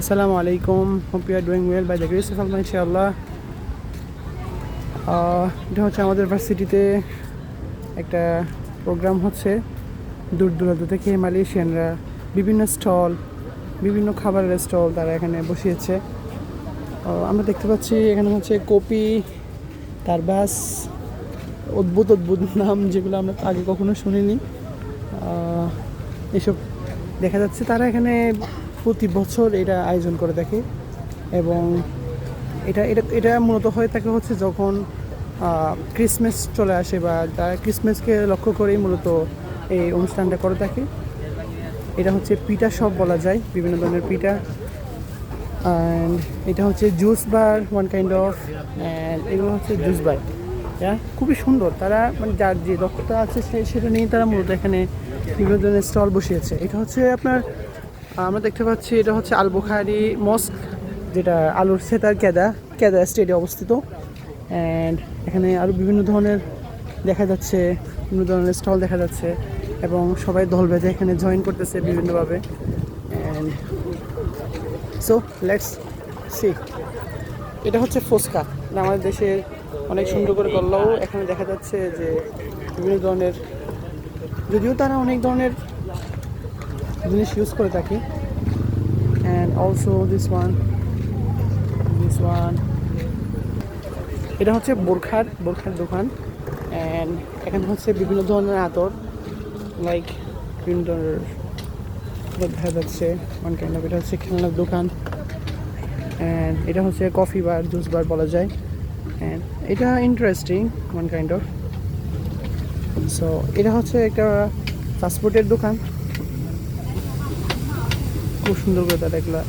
Assalamu alaikum. Hope you are doing well by the grace of Allah, inshallah. এটা হচ্ছে আমাদের ভার্সিটিতে একটা প্রোগ্রাম হচ্ছে। দূর দূরান্ত থেকে মালয়েশিয়ানরা বিভিন্ন স্টল, বিভিন্ন খাবারের স্টল তারা এখানে বসিয়েছে। আমরা দেখতে পাচ্ছি এখানে হচ্ছে কপি, তারবাস, অদ্ভুত অদ্ভুত নাম যেগুলো আমরা আগে কখনো শুনিনি, এসব দেখা যাচ্ছে। তারা এখানে প্রতি বছর এটা আয়োজন করে থাকে এবং এটা এটা এটা মূলত হয়ে থাকে হচ্ছে যখন ক্রিসমাস চলে আসে বা তারা ক্রিসমাসকে লক্ষ্য করেই মূলত এই অনুষ্ঠানটা করে থাকে। এটা হচ্ছে পিঠা সব বলা যায়, বিভিন্ন ধরনের পিঠা। অ্যান্ড এটা হচ্ছে juice bar, one kind of, and এগুলো হচ্ছে জুস বার। খুবই সুন্দর। তারা মানে যার যে দক্ষতা আছে সেটা নিয়ে তারা মূলত এখানে বিভিন্ন ধরনের স্টল বসিয়েছে। এটা হচ্ছে আপনার আমরা দেখতে পাচ্ছি এটা হচ্ছে আল বুখারি মস্ক, যেটা আলুর সেতার কেদা স্টেটে অবস্থিত। অ্যান্ড এখানে আরও বিভিন্ন ধরনের দেখা যাচ্ছে, বিভিন্ন ধরনের স্টল দেখা যাচ্ছে এবং সবাই দল বেঁধে এখানে জয়েন করতেছে বিভিন্নভাবে। And so let's see. এটা হচ্ছে ফুচকা, আমাদের দেশে অনেক সুন্দর করে করলেও এখানে দেখা যাচ্ছে যে বিভিন্ন ধরনের, যদিও তারা অনেক ধরনের জিনিস ইউজ করে থাকে। অ্যান্ড অলসো দিস ওয়ান এটা হচ্ছে বোরখার দোকান। অ্যান্ড এখানে হচ্ছে বিভিন্ন ধরনের আতর, লাইক বিভিন্ন ধরনের দেখা যাচ্ছে ওয়ান কাইন্ড অফ। এটা হচ্ছে খেলনার দোকান। অ্যান্ড এটা হচ্ছে কফি বার, জুস বার বলা যায়। অ্যান্ড এটা interesting one kind of. So এটা হচ্ছে একটা পাসপোর্টের দোকান। খুব সুন্দর করে তারা এগুলো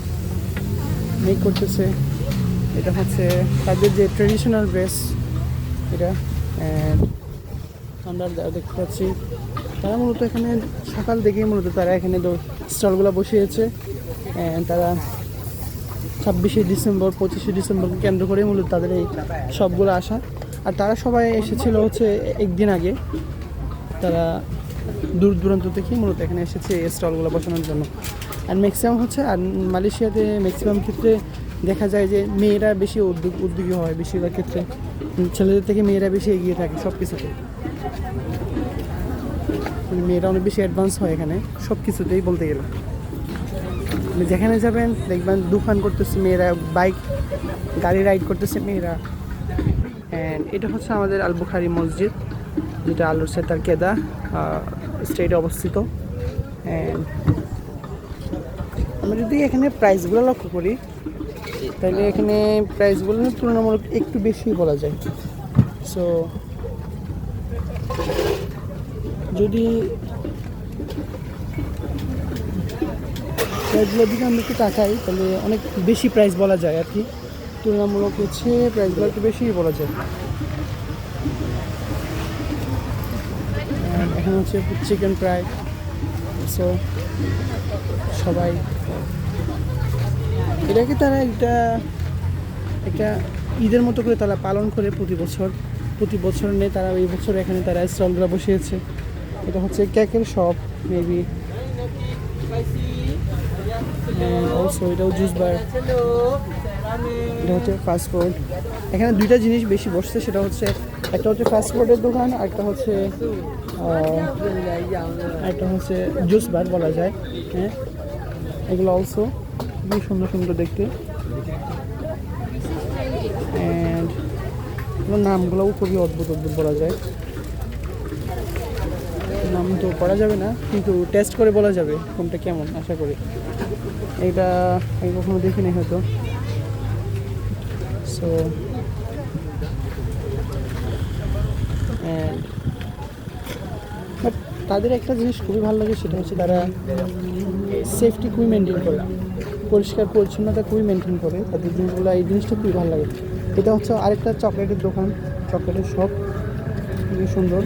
মেক করতেছে। এটা হচ্ছে তাদের যে ট্রেডিশনাল ড্রেস এটা। অ্যান্ড আমরা দেখতে পাচ্ছি তারা মূলত এখানে সকাল থেকেই মূলত তারা এখানে স্টলগুলো বসিয়েছে। অ্যান্ড তারা 26শে ডিসেম্বর 25শে ডিসেম্বরকে কেন্দ্র করে মূলত তাদের এই সবগুলো আসা। আর তারা সবাই এসেছিল হচ্ছে একদিন আগে। তারা দূর দূরান্ত থেকে মূলত এখানে এসেছে এই স্টলগুলো বসানোর জন্য। আর ম্যাক্সিমাম হচ্ছে, আর মালয়েশিয়াতে ম্যাক্সিমাম ক্ষেত্রে দেখা যায় যে মেয়েরা বেশি উদ্যোগী হয়। বেশিরভাগ ক্ষেত্রে ছেলেদের থেকে মেয়েরা বেশি এগিয়ে থাকে সব কিছুতে। মেয়েরা অনেক বেশি অ্যাডভান্স হয় এখানে সব কিছুতেই বলতে গেলে। যেখানে যাবেন দেখবেন দোকান করতেছে মেয়েরা, গাড়ি রাইড করতেছে মেয়েরা। অ্যান্ড এটা হচ্ছে আমাদের আল বুখারি মসজিদ, যেটা আলুর সেতার কেদা স্টেটে অবস্থিত। অ্যান্ড আমরা যদি এখানে প্রাইসগুলো লক্ষ্য করি তাহলে এখানে প্রাইসগুলো তুলনামূলক একটু বেশি বলা যায়। সো যদি প্রাইসগুলোর দিকে আমরা একটু তাকাই তাহলে অনেক বেশি প্রাইস বলা যায় আর কি। তুলনামূলক হচ্ছে প্রাইসগুলো একটু বেশি বলা যায়। এখানে হচ্ছে চিকেন ফ্রাই। সো সবাই এটাকে তারা একটা ঈদের মতো করে তারা পালন করে প্রতি বছর নেই তারা। এই বছর এখানে তারা স্টলগুলো বসিয়েছে। এটা হচ্ছে কেকের শপ মেবি। অলসো এটাও জুস বার। এটা হচ্ছে ফাস্টফুড। এখানে দুইটা জিনিস বেশি বসছে, সেটা হচ্ছে একটা হচ্ছে ফাস্টফুডের দোকান, আর একটা হচ্ছে জুস বার বলা যায়। হ্যাঁ, এগুলো অলসো খুবই সুন্দর সুন্দর দেখতে। অ্যান্ড নামগুলোও খুবই অদ্ভুত বলা যায়। নাম তো পড়া যাবে না, কিন্তু টেস্ট করে বলা যাবে কোনটা কেমন, আশা করি। এটা আমি কখনো দেখিনি হয়তো। সো বাট তাদের একটা জিনিস খুবই ভালো লাগে, সেটা হচ্ছে তারা সেফটি খুবই মেনটেন করে, পরিষ্কার পরিচ্ছন্নতা খুবই মেনটেন করে তাদের জিনিসগুলো। এই জিনিসটা খুবই ভালো লাগে। এটা হচ্ছে আরেকটা চকলেটের দোকান, চকলেটের শপ, খুবই সুন্দর।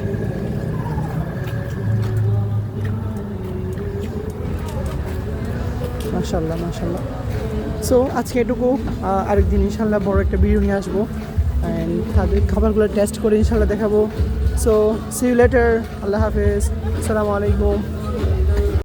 মাশাআল্লাহ। সো আজকে এটুকু। আরেকদিন ইনশাল্লাহ বড় একটা ভিডিও নিয়ে আসবো অ্যান্ড তাদের খাবারগুলো টেস্ট করে ইনশাল্লাহ দেখাবো। So see you later. আল্লাহ হাফেজ। আসসালামু আলাইকুম।